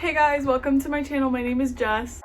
Hey guys, welcome to my channel. My name is Jess.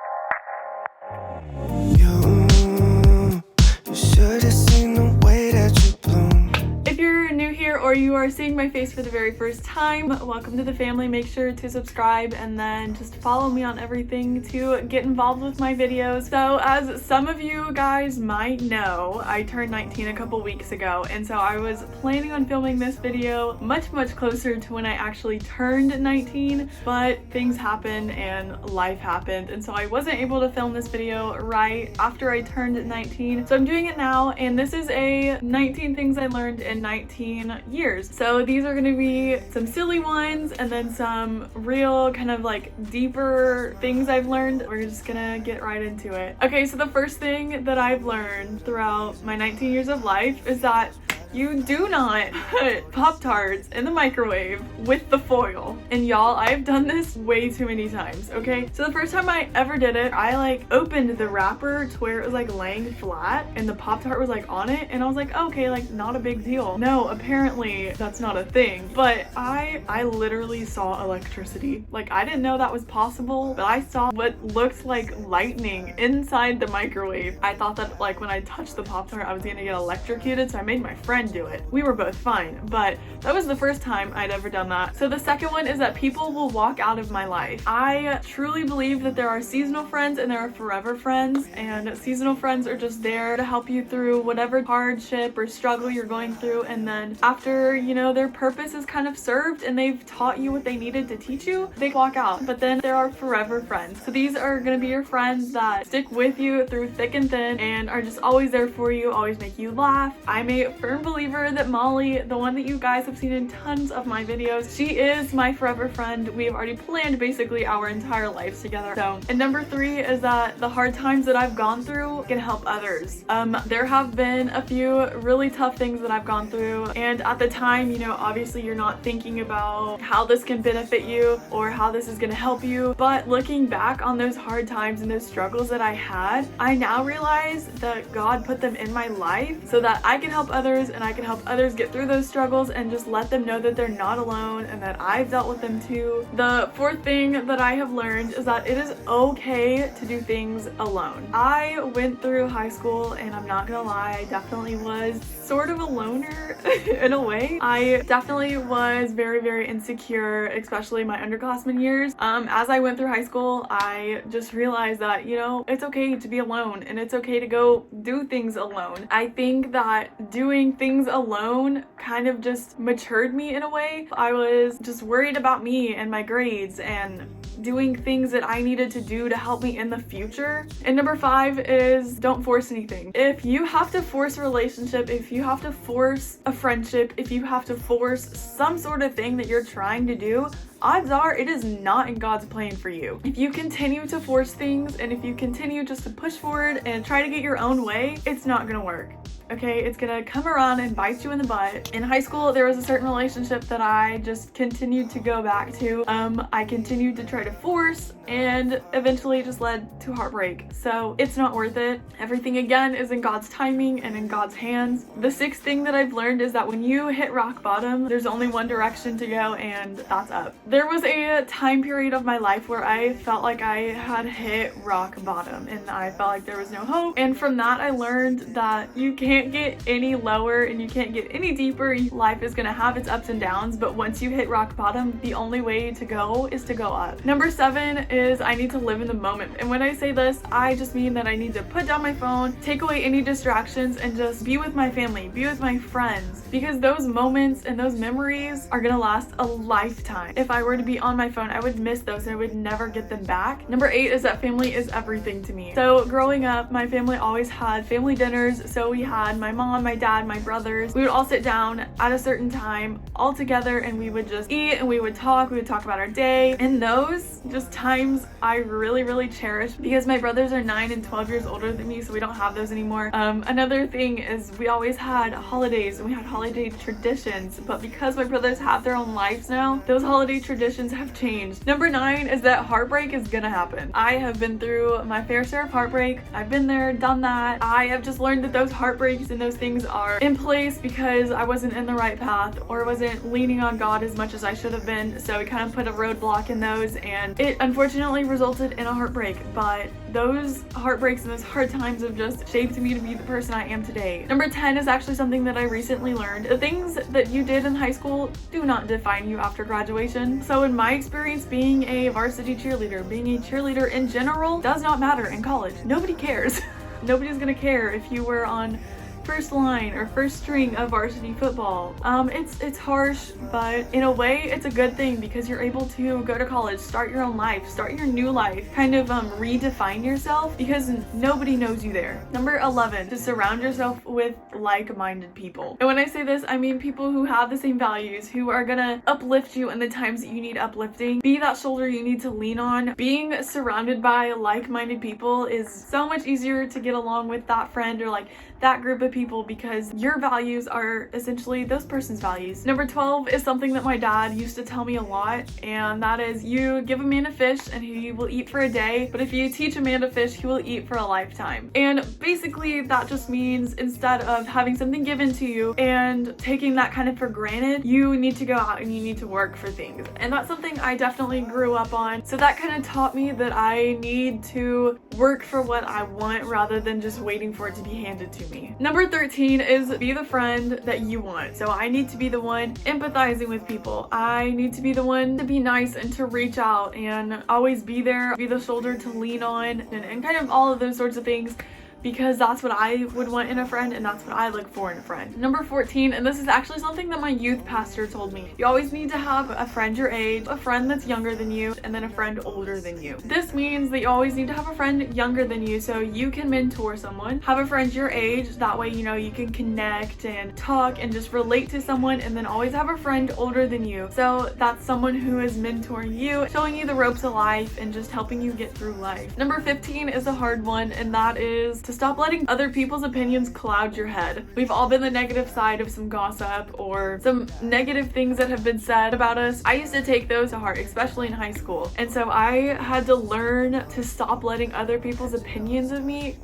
If you're new here or you are seeing my face for the very first time, welcome to the family. Make sure to subscribe and then just follow me on everything to get involved with my videos. So as some of you guys might know, I turned 19 a couple weeks ago, and so I was planning on filming this video much closer to when I actually turned 19, but things happened and life happened, and so I wasn't able to film this video right after I turned 19. So I'm doing it now, and this is a 19 things I learned in 19 years. So these are gonna be some silly ones and then some real kind of like deeper things I've learned. We're just gonna get right into it. Okay, so the first thing that I've learned throughout my 19 years of life is that you do not put Pop-Tarts in the microwave with the foil. And y'all, I've done this way too many times, okay? So the first time I ever did it, I like opened the wrapper to where it was like laying flat and the Pop-Tart was like on it, and I was like, okay, like not a big deal. No, apparently that's not a thing. But I literally saw electricity. Like, I didn't know that was possible, but I saw what looked like lightning inside the microwave. I thought that like when I touched the Pop-Tart, I was gonna get electrocuted, so I made my friend do it. We were both fine, but that was the first time I'd ever done that. So the second one is that people will walk out of my life. I truly believe that there are seasonal friends and there are forever friends, and seasonal friends are just there to help you through whatever hardship or struggle you're going through, and then after, you know, their purpose is kind of served and they've taught you what they needed to teach you, they walk out. But then there are forever friends. So these are gonna be your friends that stick with you through thick and thin and are just always there for you, always make you laugh. I'm a firm believer that Molly, the one that you guys have seen in tons of my videos, she is my forever friend. We have already planned basically our entire lives together. So, and number 3 is that the hard times that I've gone through can help others. There have been a few really tough things that I've gone through, and at the time, you know, obviously you're not thinking about how this can benefit you or how this is gonna help you, but looking back on those hard times and those struggles that I had, I now realize that God put them in my life so that I can help others and I can help others get through those struggles and just let them know that they're not alone and that I've dealt with them too. The fourth thing that I have learned is that it is okay to do things alone. I went through high school and I'm not gonna lie, I definitely was sort of a loner in a way. I definitely was very insecure, especially my underclassmen years. As I went through high school, I just realized that, you know, it's okay to be alone and it's okay to go do things alone. I think that doing things alone kind of just matured me in a way. I was just worried about me and my grades and doing things that I needed to do to help me in the future. And number 5 is don't force anything. If you have to force a relationship, if you have to force a friendship, if you have to force some sort of thing that you're trying to do, odds are it is not in God's plan for you. If you continue to force things and if you continue just to push forward and try to get your own way, it's not gonna work. Okay, it's gonna come around and bite you in the butt. In high school, there was a certain relationship that I just continued to go back to. I continued to try to force, and eventually it just led to heartbreak. So it's not worth it. Everything again is in God's timing and in God's hands. The 6th thing that I've learned is that when you hit rock bottom, there's only one direction to go, and that's up. There was a time period of my life where I felt like I had hit rock bottom and I felt like there was no hope. And from that, I learned that you can't get any lower and you can't get any deeper. Life is gonna have its ups and downs, but once you hit rock bottom, the only way to go is to go up. Number 7 is I need to live in the moment. And when I say this, I just mean that I need to put down my phone, take away any distractions, and just be with my family, be with my friends, because those moments and those memories are gonna last a lifetime. If I were to be on my phone, I would miss those and I would never get them back. Number 8 is that family is everything to me. So growing up, my family always had family dinners. So we had my mom, my dad, my brothers. We would all sit down at a certain time all together and we would just eat and we would talk about our day. And those just times I really cherish because my brothers are 9 and 12 years older than me, so we don't have those anymore. Another thing is we always had holidays and we had holiday traditions, but because my brothers have their own lives now, those holiday traditions have changed. Number 9 is that heartbreak is gonna happen. I have been through my fair share of heartbreak. I've been there, done that. I have just learned that those heartbreaks and those things are in place because I wasn't in the right path or wasn't leaning on God as much as I should have been. So we kind of put a roadblock in those, and it unfortunately resulted in a heartbreak, but those heartbreaks and those hard times have just shaped me to be the person I am today. Number 10 is actually something that I recently learned. The things that you did in high school do not define you after graduation. So in my experience, being a varsity cheerleader, being a cheerleader in general does not matter in college. Nobody cares. Nobody's gonna care if you were on first line or first string of varsity football. It's harsh, but in a way it's a good thing because you're able to go to college, start your own life, start your new life, kind of redefine yourself because nobody knows you there. Number 11, to surround yourself with like-minded people. And when I say this, I mean people who have the same values, who are gonna uplift you in the times that you need uplifting, be that shoulder you need to lean on. Being surrounded by like-minded people is so much easier to get along with that friend or like that group of people because your values are essentially those person's values. Number 12 is something that my dad used to tell me a lot, and that is you give a man a fish and he will eat for a day, but if you teach a man to fish, he will eat for a lifetime. And basically that just means instead of having something given to you and taking that kind of for granted, you need to go out and you need to work for things. And that's something I definitely grew up on. So that kind of taught me that I need to work for what I want rather than just waiting for it to be handed to me. Number 13 is be the friend that you want. So I need to be the one empathizing with people. I need to be the one to be nice and to reach out and always be there, be the shoulder to lean on, and kind of all of those sorts of things, because that's what I would want in a friend and that's what I look for in a friend. Number 14, and this is actually something that my youth pastor told me. You always need to have a friend your age, a friend that's younger than you, and then a friend older than you. This means that you always need to have a friend younger than you so you can mentor someone. Have a friend your age, that way you know you can connect and talk and just relate to someone, and then always have a friend older than you. So that's someone who is mentoring you, showing you the ropes of life and just helping you get through life. Number 15 is a hard one, and that is to stop letting other people's opinions cloud your head. We've all been the negative side of some gossip or some negative things that have been said about us. I used to take those to heart, especially in high school. And so I had to learn to stop letting other people's opinions of me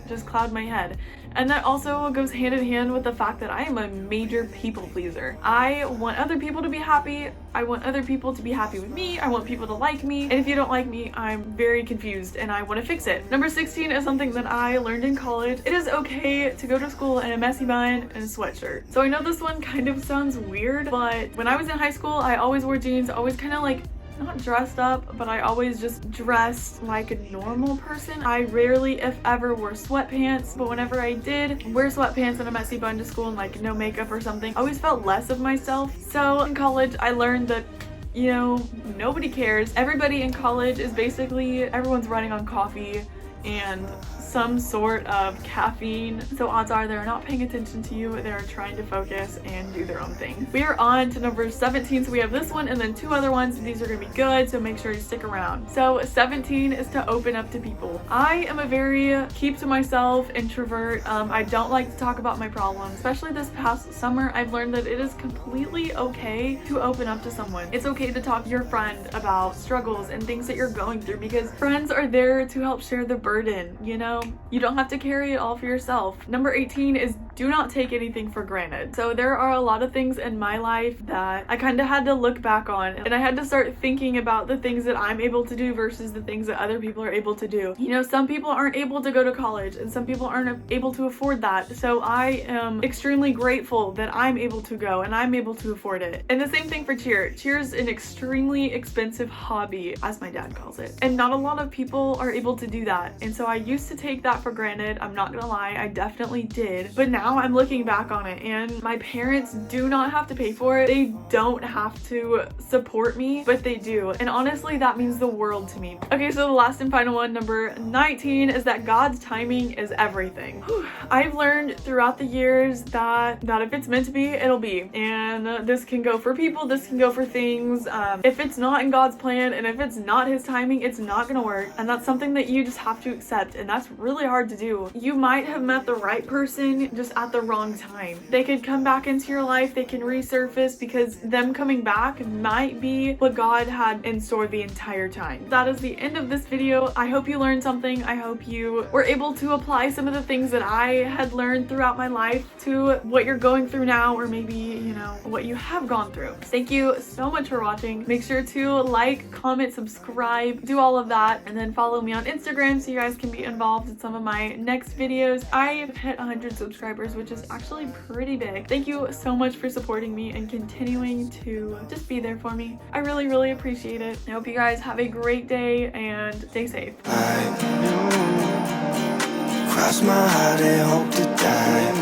just cloud my head. And that also goes hand in hand with the fact that I am a major people pleaser. I want other people to be happy. I want other people to be happy with me. I want people to like me. And if you don't like me, I'm very confused and I want to fix it. Number 16 is something that I learned in college. It is okay to go to school in a messy bun and a sweatshirt. So I know this one kind of sounds weird, but when I was in high school, I always wore jeans, always kind of like not dressed up, but I always just dressed like a normal person. I rarely, if ever, wore sweatpants, but whenever I did wear sweatpants and a messy bun to school and like no makeup or something, I always felt less of myself. So in college, I learned that, you know, nobody cares. Everybody in college is basically, everyone's running on coffee and some sort of caffeine, so odds are they're not paying attention to you. They're trying to focus and do their own thing. We are on to number 17, so we have this one and then two other ones. These are gonna be good, so make sure you stick around. So 17 is to open up to people. I am a very keep to myself introvert. I don't like to talk about my problems. Especially this past summer, I've learned that it is completely okay to open up to someone. It's okay to talk to your friend about struggles and things that you're going through, because friends are there to help share the burden, you know? You don't have to carry it all for yourself. Number 18 is do not take anything for granted. So there are a lot of things in my life that I kind of had to look back on, and I had to start thinking about the things that I'm able to do versus the things that other people are able to do. You know, some people aren't able to go to college and some people aren't able to afford that. So I am extremely grateful that I'm able to go and I'm able to afford it. And the same thing for cheer. Cheer is an extremely expensive hobby, as my dad calls it. And not a lot of people are able to do that. And so I used to take that for granted. I'm not gonna lie, I definitely did. But now I'm looking back on it and my parents do not have to pay for it. They don't have to support me, but they do. And honestly, that means the world to me. Okay, so the last and final one, number 19, is that God's timing is everything. Whew. I've learned throughout the years that if it's meant to be, it'll be. And this can go for people, this can go for things. If it's not in God's plan and if it's not his timing, it's not gonna work. And that's something that you just have to accept. And that's really hard to do. You might have met the right person just at the wrong time. They could come back into your life, they can resurface, because them coming back might be what God had in store the entire time. That is the end of this video. I hope you learned something. I hope you were able to apply some of the things that I had learned throughout my life to what you're going through now, or maybe, you know, what you have gone through. Thank you so much for watching. Make sure to like, comment, subscribe, do all of that, and then follow me on Instagram so you guys can be involved in some of my next videos. I've hit 100 subscribers, which is actually pretty big. Thank you so much for supporting me and continuing to just be there for me. I really, really appreciate it. I hope you guys have a great day and stay safe. Cross my heart and hope to die.